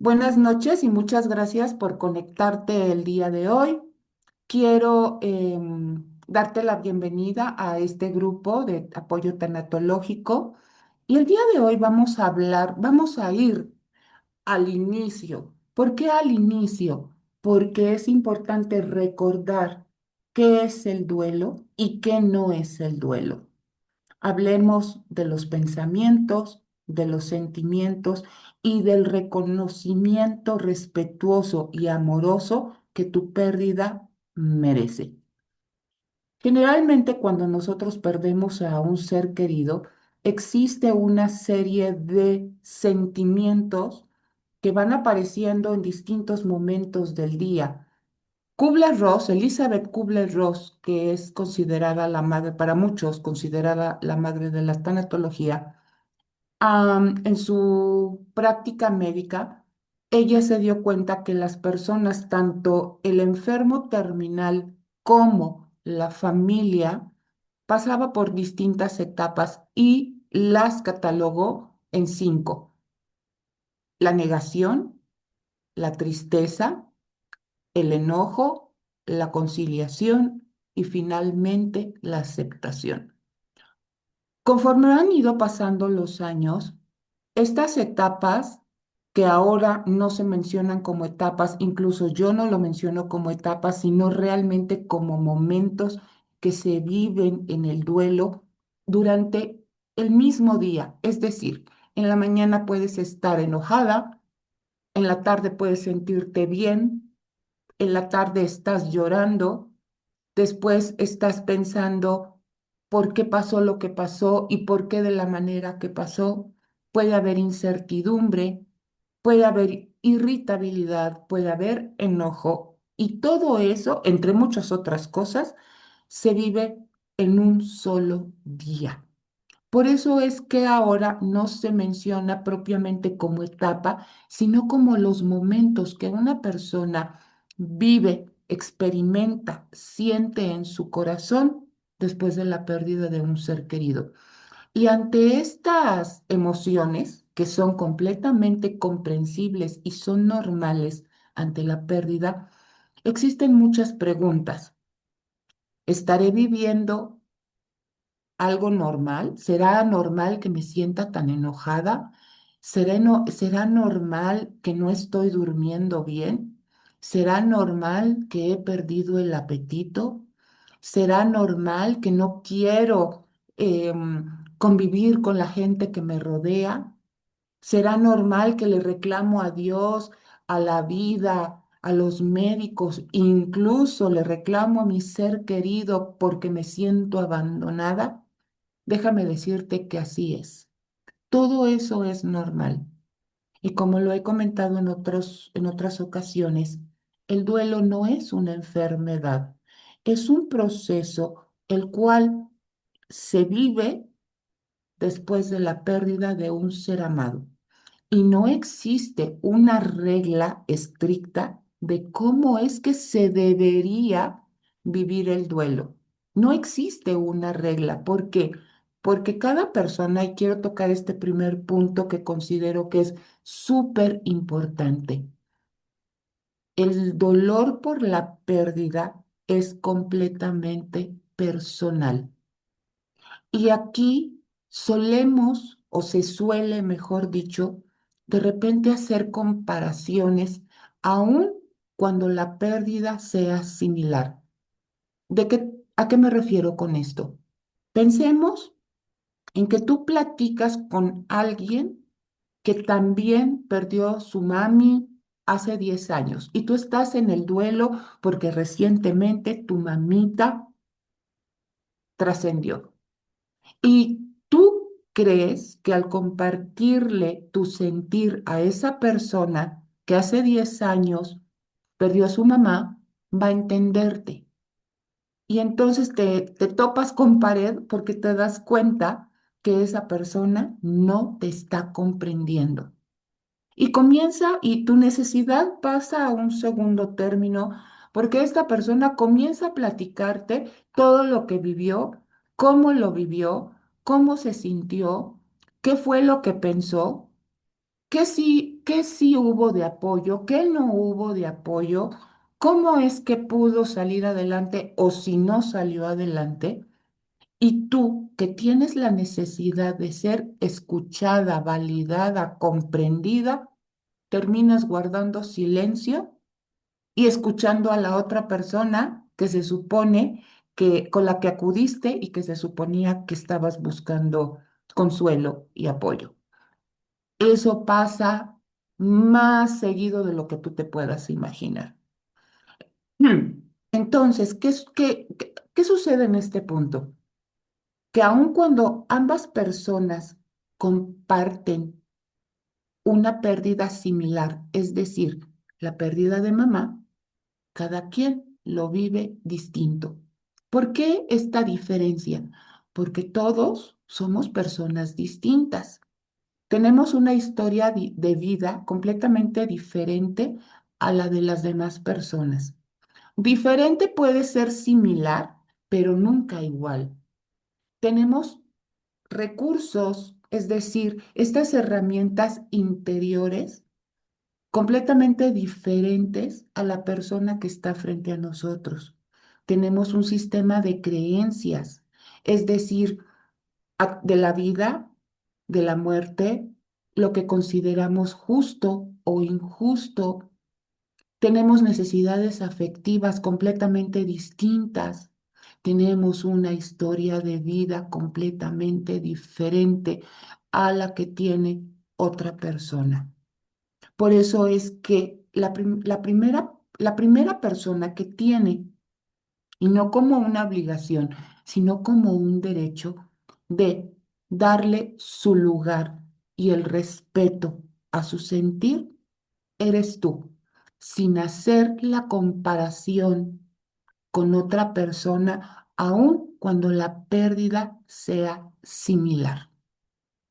Buenas noches y muchas gracias por conectarte el día de hoy. Quiero darte la bienvenida a este grupo de apoyo tanatológico y el día de hoy vamos a ir al inicio. ¿Por qué al inicio? Porque es importante recordar qué es el duelo y qué no es el duelo. Hablemos de los pensamientos, de los sentimientos y del reconocimiento respetuoso y amoroso que tu pérdida merece. Generalmente cuando nosotros perdemos a un ser querido, existe una serie de sentimientos que van apareciendo en distintos momentos del día. Kubler-Ross, Elizabeth Kubler-Ross, que es considerada la madre, para muchos, considerada la madre de la tanatología, en su práctica médica, ella se dio cuenta que las personas, tanto el enfermo terminal como la familia, pasaba por distintas etapas y las catalogó en cinco: la negación, la tristeza, el enojo, la conciliación y finalmente la aceptación. Conforme han ido pasando los años, estas etapas que ahora no se mencionan como etapas, incluso yo no lo menciono como etapas, sino realmente como momentos que se viven en el duelo durante el mismo día. Es decir, en la mañana puedes estar enojada, en la tarde puedes sentirte bien, en la tarde estás llorando. Después estás pensando por qué pasó lo que pasó y por qué de la manera que pasó. Puede haber incertidumbre, puede haber irritabilidad, puede haber enojo y todo eso, entre muchas otras cosas, se vive en un solo día. Por eso es que ahora no se menciona propiamente como etapa, sino como los momentos que una persona vive, experimenta, siente en su corazón después de la pérdida de un ser querido. Y ante estas emociones, que son completamente comprensibles y son normales ante la pérdida, existen muchas preguntas. ¿Estaré viviendo algo normal? ¿Será normal que me sienta tan enojada? ¿Será normal que no estoy durmiendo bien? ¿Será normal que he perdido el apetito? ¿Será normal que no quiero convivir con la gente que me rodea? ¿Será normal que le reclamo a Dios, a la vida, a los médicos, incluso le reclamo a mi ser querido porque me siento abandonada? Déjame decirte que así es. Todo eso es normal. Y como lo he comentado en otras ocasiones, el duelo no es una enfermedad, es un proceso el cual se vive después de la pérdida de un ser amado. Y no existe una regla estricta de cómo es que se debería vivir el duelo. No existe una regla. ¿Por qué? Porque cada persona, y quiero tocar este primer punto que considero que es súper importante, el dolor por la pérdida es completamente personal. Y aquí solemos, o se suele, mejor dicho, de repente hacer comparaciones, aun cuando la pérdida sea similar. ¿A qué me refiero con esto? Pensemos en que tú platicas con alguien que también perdió su mami hace 10 años y tú estás en el duelo porque recientemente tu mamita trascendió. ¿Y tú crees que al compartirle tu sentir a esa persona que hace 10 años perdió a su mamá, va a entenderte? Y entonces te topas con pared porque te das cuenta que esa persona no te está comprendiendo. Y tu necesidad pasa a un segundo término porque esta persona comienza a platicarte todo lo que vivió, cómo se sintió, qué fue lo que pensó. qué sí hubo de apoyo, qué no hubo de apoyo, cómo es que pudo salir adelante o si no salió adelante. Y tú que tienes la necesidad de ser escuchada, validada, comprendida, terminas guardando silencio y escuchando a la otra persona que se supone que con la que acudiste y que se suponía que estabas buscando consuelo y apoyo. Eso pasa más seguido de lo que tú te puedas imaginar. Entonces, ¿qué sucede en este punto? Que aun cuando ambas personas comparten una pérdida similar, es decir, la pérdida de mamá, cada quien lo vive distinto. ¿Por qué esta diferencia? Porque todos somos personas distintas. Tenemos una historia de vida completamente diferente a la de las demás personas. Diferente puede ser similar, pero nunca igual. Tenemos recursos, es decir, estas herramientas interiores completamente diferentes a la persona que está frente a nosotros. Tenemos un sistema de creencias, es decir, de la vida, de la muerte, lo que consideramos justo o injusto. Tenemos necesidades afectivas completamente distintas. Tenemos una historia de vida completamente diferente a la que tiene otra persona. Por eso es que la primera persona que tiene, y no como una obligación, sino como un derecho de darle su lugar y el respeto a su sentir, eres tú, sin hacer la comparación con otra persona, aun cuando la pérdida sea similar.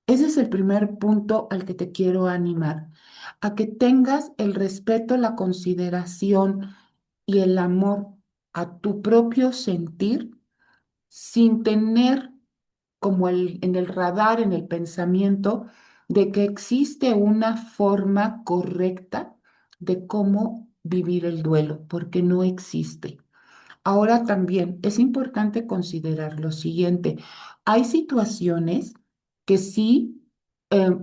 Ese es el primer punto al que te quiero animar, a que tengas el respeto, la consideración y el amor a tu propio sentir sin tener como en el radar, en el pensamiento, de que existe una forma correcta de cómo vivir el duelo, porque no existe. Ahora también es importante considerar lo siguiente. Hay situaciones que sí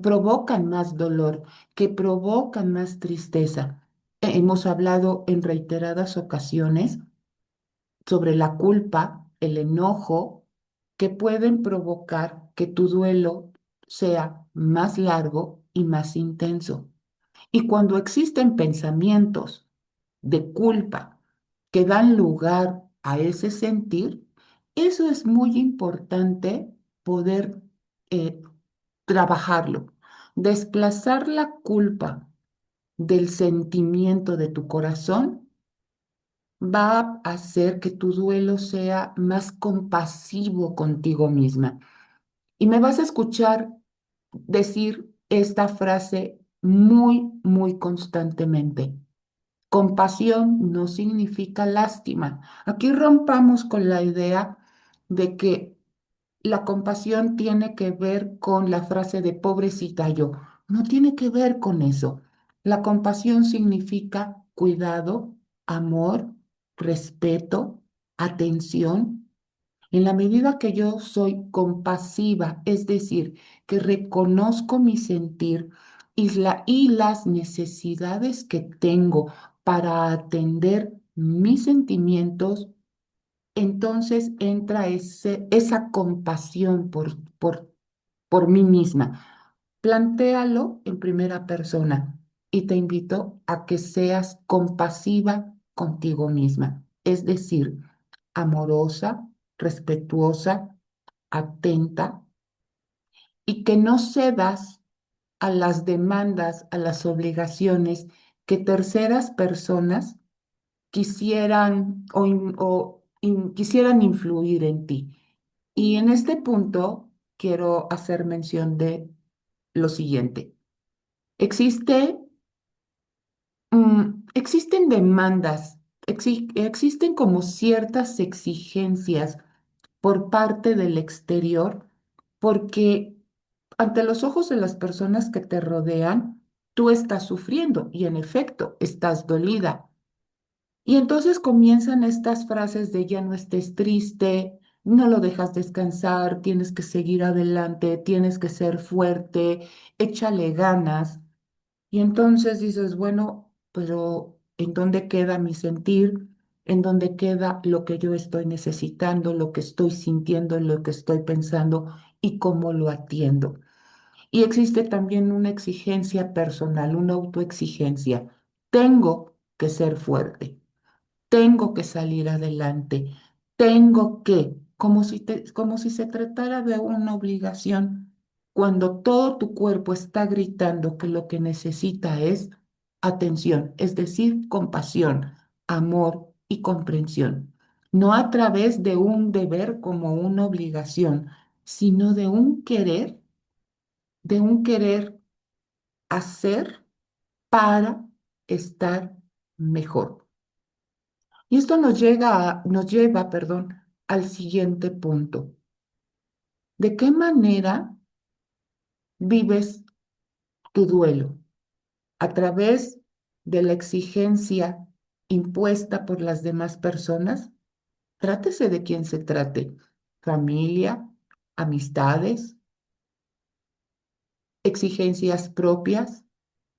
provocan más dolor, que provocan más tristeza. Hemos hablado en reiteradas ocasiones sobre la culpa, el enojo, que pueden provocar que tu duelo sea más largo y más intenso. Y cuando existen pensamientos de culpa que dan lugar a ese sentir, eso es muy importante poder eh, trabajarlo. Desplazar la culpa del sentimiento de tu corazón va a hacer que tu duelo sea más compasivo contigo misma. Y me vas a escuchar decir esta frase muy, muy constantemente. Compasión no significa lástima. Aquí rompamos con la idea de que la compasión tiene que ver con la frase de pobrecita yo. No tiene que ver con eso. La compasión significa cuidado, amor, respeto, atención. En la medida que yo soy compasiva, es decir, que reconozco mi sentir y las necesidades que tengo para atender mis sentimientos, entonces entra esa compasión por mí misma. Plantéalo en primera persona y te invito a que seas compasiva contigo misma, es decir, amorosa, respetuosa, atenta y que no cedas a las demandas, a las obligaciones que terceras personas quisieran quisieran influir en ti. Y en este punto quiero hacer mención de lo siguiente. Existe, existen demandas, existen como ciertas exigencias por parte del exterior, porque ante los ojos de las personas que te rodean, tú estás sufriendo y en efecto estás dolida. Y entonces comienzan estas frases de ya no estés triste, no lo dejas descansar, tienes que seguir adelante, tienes que ser fuerte, échale ganas. Y entonces dices, bueno, pero ¿en dónde queda mi sentir? ¿En dónde queda lo que yo estoy necesitando, lo que estoy sintiendo, lo que estoy pensando y cómo lo atiendo? Y existe también una exigencia personal, una autoexigencia. Tengo que ser fuerte, tengo que salir adelante, tengo que, como si se tratara de una obligación, cuando todo tu cuerpo está gritando que lo que necesita es atención, es decir, compasión, amor y comprensión, no a través de un deber como una obligación, sino de un querer hacer para estar mejor. Y esto nos lleva, perdón, al siguiente punto. ¿De qué manera vives tu duelo? ¿A través de la exigencia impuesta por las demás personas? Trátese de quien se trate. Familia, amistades, exigencias propias,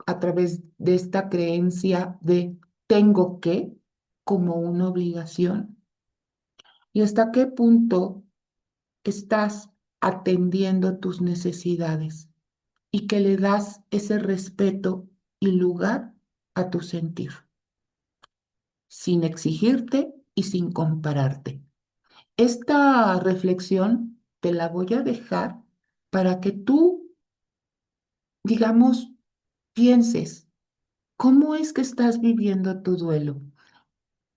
a través de esta creencia de tengo que como una obligación. ¿Y hasta qué punto estás atendiendo tus necesidades y que le das ese respeto y lugar a tu sentir, sin exigirte y sin compararte? Esta reflexión te la voy a dejar para que tú, digamos, pienses, ¿cómo es que estás viviendo tu duelo?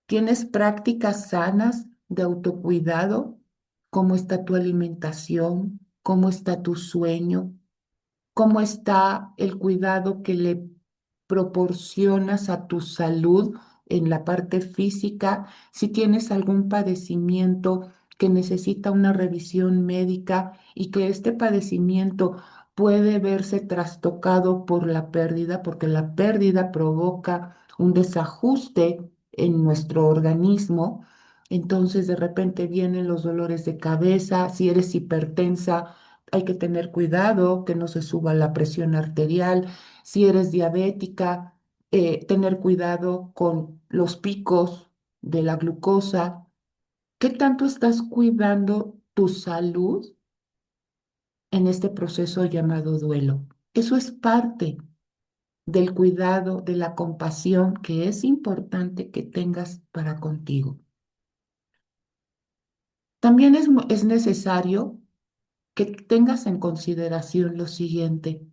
¿Tienes prácticas sanas de autocuidado? ¿Cómo está tu alimentación? ¿Cómo está tu sueño? ¿Cómo está el cuidado que le proporcionas a tu salud en la parte física? Si tienes algún padecimiento que necesita una revisión médica y que este padecimiento puede verse trastocado por la pérdida, porque la pérdida provoca un desajuste en nuestro organismo. Entonces de repente vienen los dolores de cabeza, si eres hipertensa, hay que tener cuidado que no se suba la presión arterial. Si eres diabética, tener cuidado con los picos de la glucosa. ¿Qué tanto estás cuidando tu salud en este proceso llamado duelo? Eso es parte del cuidado, de la compasión que es importante que tengas para contigo. También es necesario que tengas en consideración lo siguiente.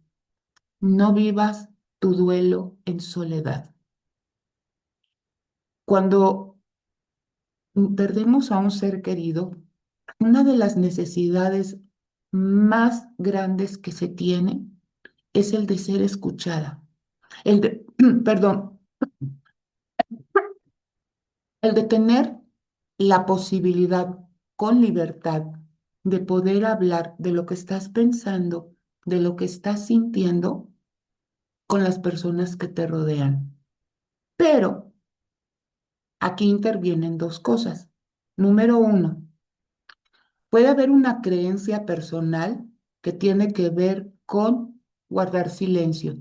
No vivas tu duelo en soledad. Cuando perdemos a un ser querido, una de las necesidades más grandes que se tiene es el de ser escuchada, el de, perdón, el de tener la posibilidad con libertad de poder hablar de lo que estás pensando, de lo que estás sintiendo con las personas que te rodean. Pero aquí intervienen dos cosas. Número uno, puede haber una creencia personal que tiene que ver con guardar silencio.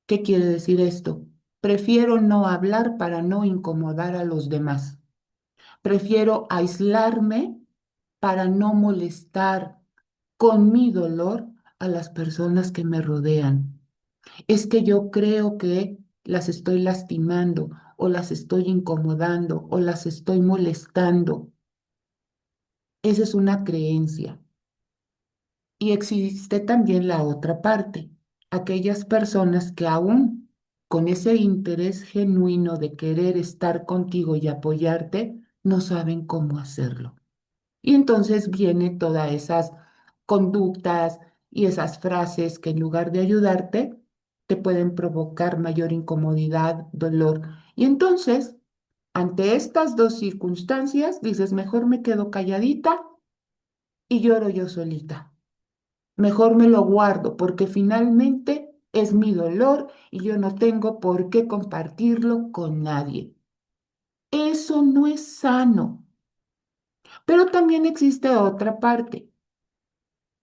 ¿Qué quiere decir esto? Prefiero no hablar para no incomodar a los demás. Prefiero aislarme para no molestar con mi dolor a las personas que me rodean. Es que yo creo que las estoy lastimando o las estoy incomodando o las estoy molestando. Esa es una creencia. Y existe también la otra parte, aquellas personas que aún con ese interés genuino de querer estar contigo y apoyarte, no saben cómo hacerlo. Y entonces vienen todas esas conductas y esas frases que en lugar de ayudarte, te pueden provocar mayor incomodidad, dolor. Y entonces, ante estas dos circunstancias, dices, mejor me quedo calladita y lloro yo solita. Mejor me lo guardo porque finalmente es mi dolor y yo no tengo por qué compartirlo con nadie. Eso no es sano. Pero también existe otra parte,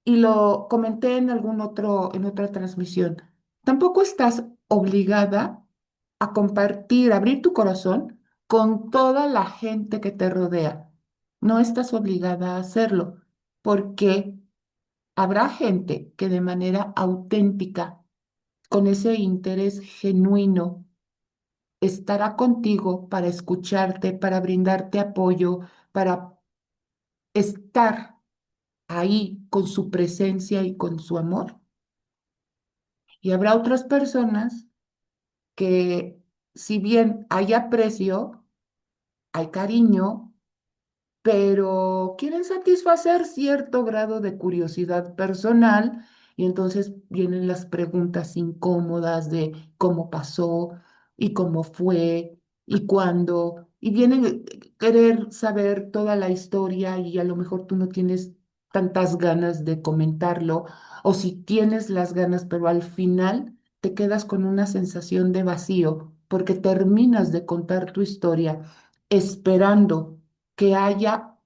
y lo comenté en otra transmisión. Tampoco estás obligada a compartir, abrir tu corazón con toda la gente que te rodea. No estás obligada a hacerlo, porque habrá gente que de manera auténtica, con ese interés genuino, estará contigo para escucharte, para brindarte apoyo, para estar ahí con su presencia y con su amor. Y habrá otras personas que, si bien hay aprecio, hay cariño, pero quieren satisfacer cierto grado de curiosidad personal y entonces vienen las preguntas incómodas de cómo pasó y cómo fue y cuándo, y vienen querer saber toda la historia y a lo mejor tú no tienes tantas ganas de comentarlo, o si tienes las ganas, pero al final te quedas con una sensación de vacío porque terminas de contar tu historia esperando que haya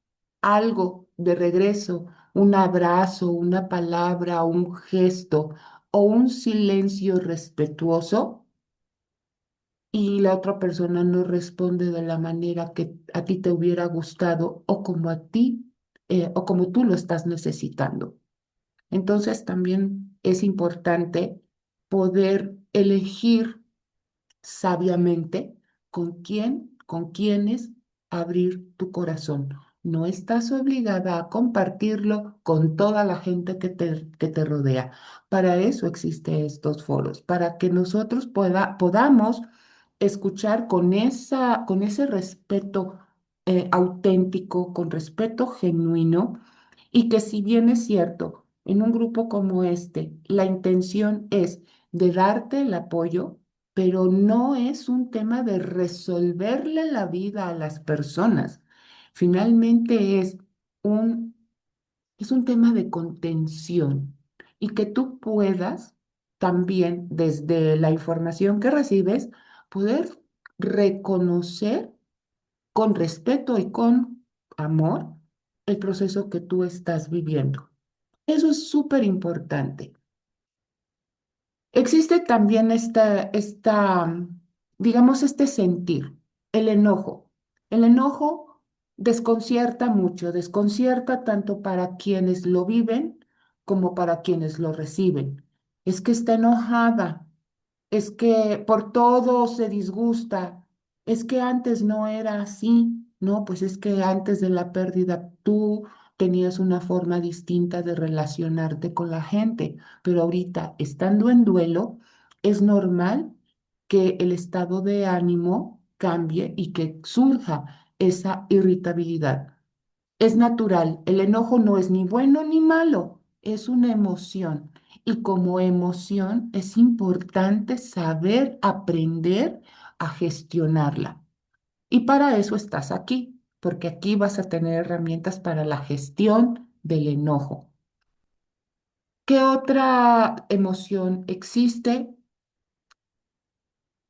algo de regreso, un abrazo, una palabra, un gesto o un silencio respetuoso, y la otra persona no responde de la manera que a ti te hubiera gustado o como a ti o como tú lo estás necesitando. Entonces también es importante poder elegir sabiamente con quiénes abrir tu corazón. No estás obligada a compartirlo con toda la gente que te rodea. Para eso existen estos foros, para que nosotros podamos escuchar con ese respeto auténtico, con respeto genuino, y que si bien es cierto, en un grupo como este, la intención es de darte el apoyo, pero no es un tema de resolverle la vida a las personas. Finalmente un, es un tema de contención y que tú puedas también, desde la información que recibes, poder reconocer con respeto y con amor el proceso que tú estás viviendo. Eso es súper importante. Existe también digamos, este sentir, el enojo. El enojo desconcierta mucho, desconcierta tanto para quienes lo viven como para quienes lo reciben. Es que está enojada, es que por todo se disgusta, es que antes no era así, no, pues es que antes de la pérdida tú tenías una forma distinta de relacionarte con la gente, pero ahorita estando en duelo, es normal que el estado de ánimo cambie y que surja esa irritabilidad. Es natural, el enojo no es ni bueno ni malo, es una emoción. Y como emoción es importante saber aprender a gestionarla. Y para eso estás aquí, porque aquí vas a tener herramientas para la gestión del enojo. ¿Qué otra emoción existe?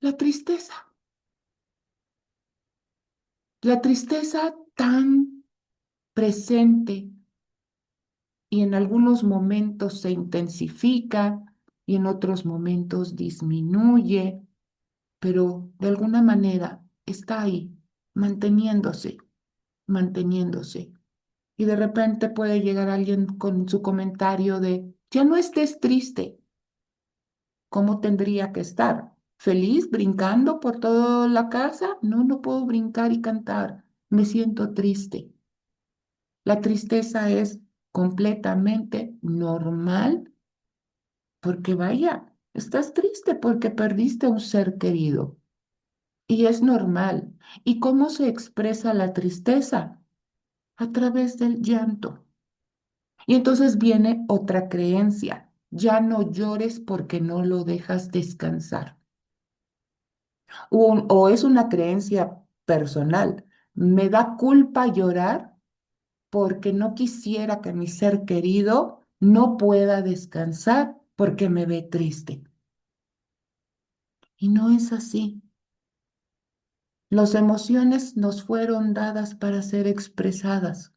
La tristeza. La tristeza tan presente y en algunos momentos se intensifica y en otros momentos disminuye, pero de alguna manera está ahí, manteniéndose, manteniéndose. Y de repente puede llegar alguien con su comentario de, ya no estés triste, ¿cómo tendría que estar? ¿Feliz, brincando por toda la casa? No, no puedo brincar y cantar, me siento triste. La tristeza es completamente normal, porque vaya, estás triste porque perdiste a un ser querido y es normal. ¿Y cómo se expresa la tristeza? A través del llanto. Y entonces viene otra creencia: ya no llores porque no lo dejas descansar. O es una creencia personal: me da culpa llorar porque no quisiera que mi ser querido no pueda descansar porque me ve triste. Y no es así. Las emociones nos fueron dadas para ser expresadas.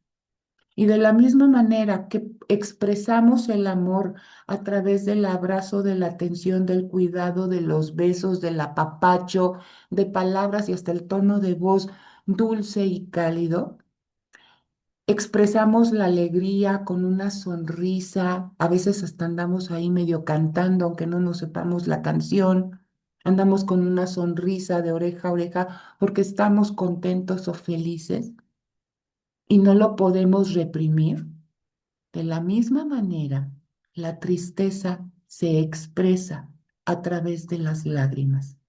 Y de la misma manera que expresamos el amor a través del abrazo, de la atención, del cuidado, de los besos, del apapacho, de palabras y hasta el tono de voz dulce y cálido, expresamos la alegría con una sonrisa, a veces hasta andamos ahí medio cantando, aunque no nos sepamos la canción, andamos con una sonrisa de oreja a oreja porque estamos contentos o felices y no lo podemos reprimir. De la misma manera, la tristeza se expresa a través de las lágrimas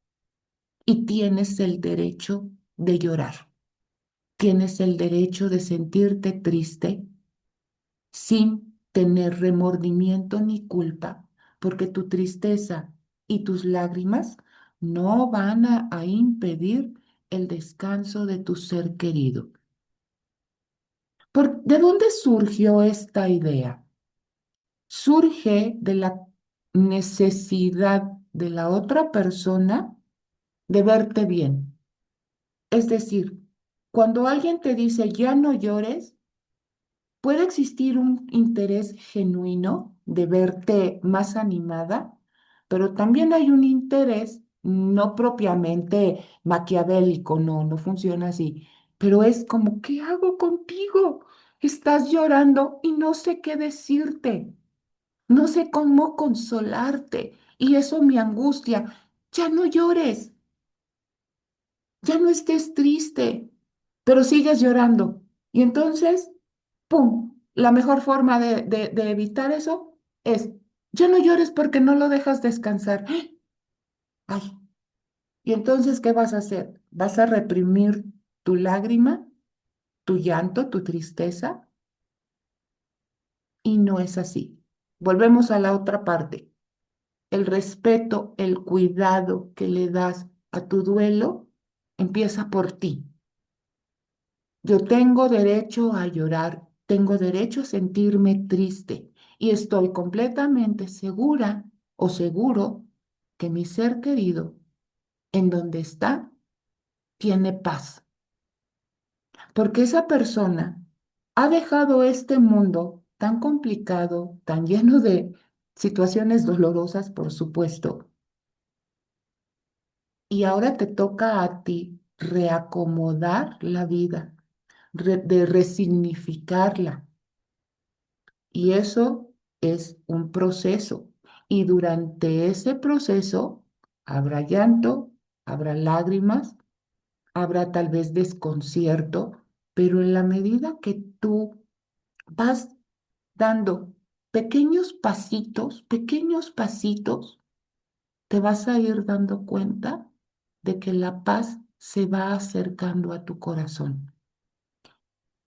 y tienes el derecho de llorar. Tienes el derecho de sentirte triste sin tener remordimiento ni culpa, porque tu tristeza y tus lágrimas no van a impedir el descanso de tu ser querido. ¿De dónde surgió esta idea? Surge de la necesidad de la otra persona de verte bien. Es decir, cuando alguien te dice ya no llores, puede existir un interés genuino de verte más animada, pero también hay un interés no propiamente maquiavélico, no, no funciona así, pero es como, ¿qué hago contigo? Estás llorando y no sé qué decirte. No sé cómo consolarte y eso me angustia. Ya no llores, ya no estés triste, pero sigues llorando. Y entonces, ¡pum! La mejor forma de evitar eso es, ya no llores porque no lo dejas descansar. Ay, ¿y entonces qué vas a hacer? ¿Vas a reprimir tu lágrima, tu llanto, tu tristeza? Y no es así. Volvemos a la otra parte. El respeto, el cuidado que le das a tu duelo empieza por ti. Yo tengo derecho a llorar, tengo derecho a sentirme triste y estoy completamente segura o seguro que mi ser querido, en donde está, tiene paz, porque esa persona ha dejado este mundo tan complicado, tan lleno de situaciones dolorosas, por supuesto. Y ahora te toca a ti reacomodar la vida, de resignificarla. Y eso es un proceso. Y durante ese proceso habrá llanto, habrá lágrimas, habrá tal vez desconcierto, pero en la medida que tú vas dando pequeños pasitos, te vas a ir dando cuenta de que la paz se va acercando a tu corazón.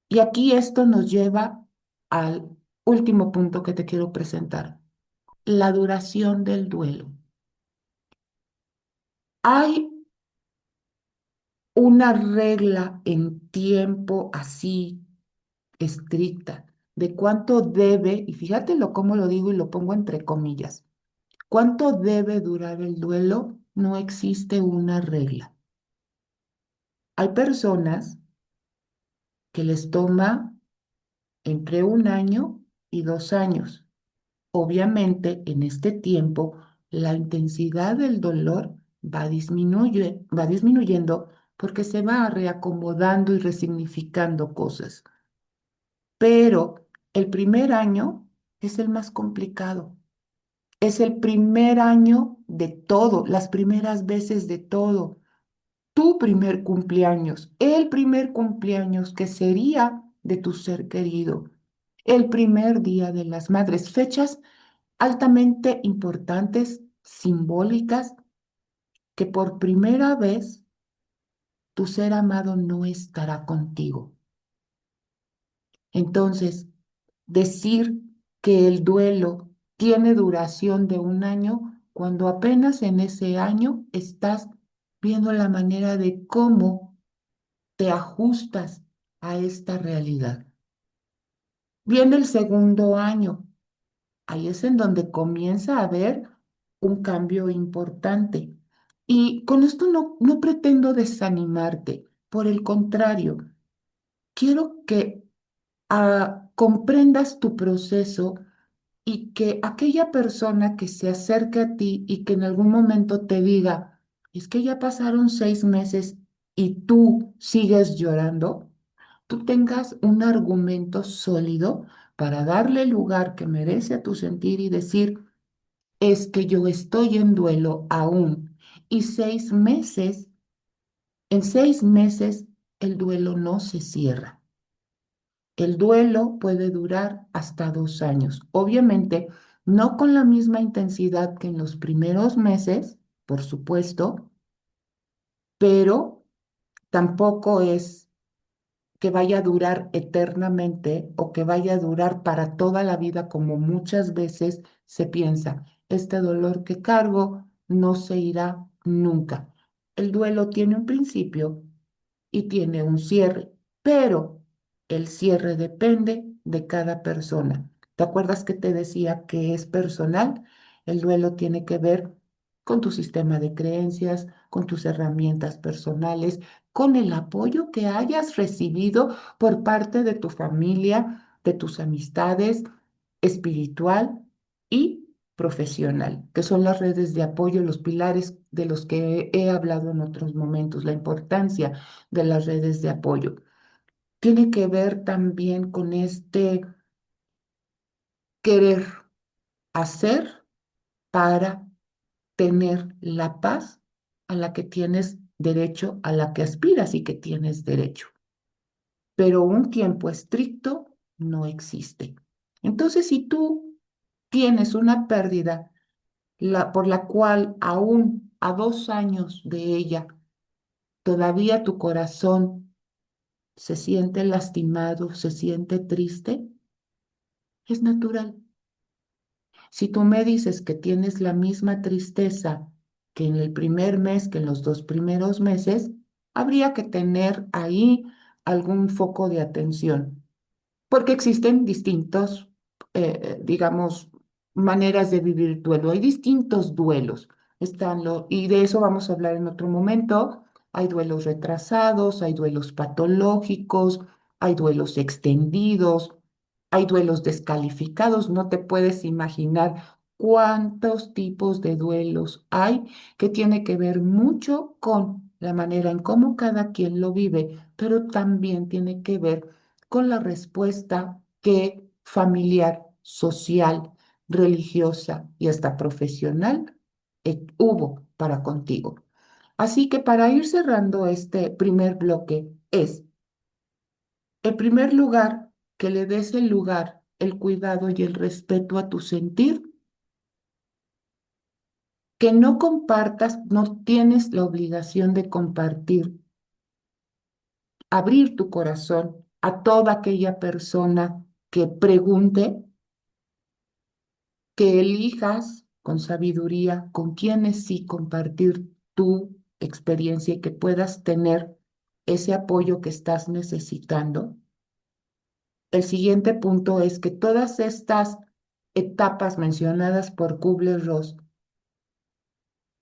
Y aquí esto nos lleva al último punto que te quiero presentar, la duración del duelo. Hay una regla en tiempo así estricta de cuánto debe, y fíjate cómo lo digo y lo pongo entre comillas, cuánto debe durar el duelo, no existe una regla. Hay personas que les toma entre 1 año y 2 años. Obviamente, en este tiempo, la intensidad del dolor va disminuyendo porque se va reacomodando y resignificando cosas. Pero el primer año es el más complicado. Es el primer año de todo, las primeras veces de todo. Tu primer cumpleaños, el primer cumpleaños que sería de tu ser querido, el primer día de las madres, fechas altamente importantes, simbólicas, que por primera vez tu ser amado no estará contigo. Entonces, decir que el duelo tiene duración de 1 año, cuando apenas en ese año estás viendo la manera de cómo te ajustas a esta realidad. Viene el segundo año. Ahí es en donde comienza a haber un cambio importante. Y con esto no pretendo desanimarte, por el contrario, quiero que comprendas tu proceso y que aquella persona que se acerque a ti y que en algún momento te diga, es que ya pasaron 6 meses y tú sigues llorando, tú tengas un argumento sólido para darle el lugar que merece a tu sentir y decir, es que yo estoy en duelo aún. Y 6 meses, en 6 meses, el duelo no se cierra. El duelo puede durar hasta 2 años. Obviamente, no con la misma intensidad que en los primeros meses, por supuesto, pero tampoco es que vaya a durar eternamente o que vaya a durar para toda la vida, como muchas veces se piensa. Este dolor que cargo no se irá nunca. El duelo tiene un principio y tiene un cierre, pero el cierre depende de cada persona. ¿Te acuerdas que te decía que es personal? El duelo tiene que ver con tu sistema de creencias, con tus herramientas personales, con el apoyo que hayas recibido por parte de tu familia, de tus amistades, espiritual y profesional, que son las redes de apoyo, los pilares de los que he hablado en otros momentos, la importancia de las redes de apoyo. Tiene que ver también con este querer hacer para tener la paz a la que tienes derecho, a la que aspiras y que tienes derecho. Pero un tiempo estricto no existe. Entonces, si tú tienes una pérdida por la cual aún a 2 años de ella todavía tu corazón se siente lastimado, se siente triste, es natural. Si tú me dices que tienes la misma tristeza que en el primer mes, que en los 2 primeros meses, habría que tener ahí algún foco de atención, porque existen distintos, digamos, maneras de vivir duelo. Hay distintos duelos. Y de eso vamos a hablar en otro momento. Hay duelos retrasados, hay duelos patológicos, hay duelos extendidos, hay duelos descalificados. No te puedes imaginar cuántos tipos de duelos hay que tiene que ver mucho con la manera en cómo cada quien lo vive, pero también tiene que ver con la respuesta que familiar, social, religiosa y hasta profesional hubo para contigo. Así que para ir cerrando este primer bloque es, en primer lugar, que le des el lugar, el cuidado y el respeto a tu sentir, que no compartas, no tienes la obligación de compartir, abrir tu corazón a toda aquella persona que pregunte, que elijas con sabiduría con quienes sí compartir tu experiencia y que puedas tener ese apoyo que estás necesitando. El siguiente punto es que todas estas etapas mencionadas por Kubler-Ross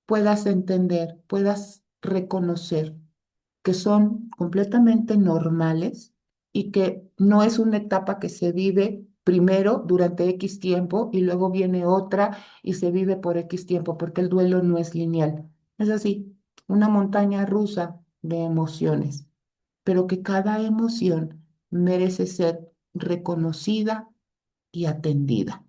puedas entender, puedas reconocer que son completamente normales y que no es una etapa que se vive primero durante X tiempo y luego viene otra y se vive por X tiempo, porque el duelo no es lineal. Es así, una montaña rusa de emociones, pero que cada emoción merece ser reconocida y atendida.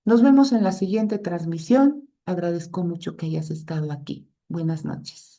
Nos vemos en la siguiente transmisión. Agradezco mucho que hayas estado aquí. Buenas noches.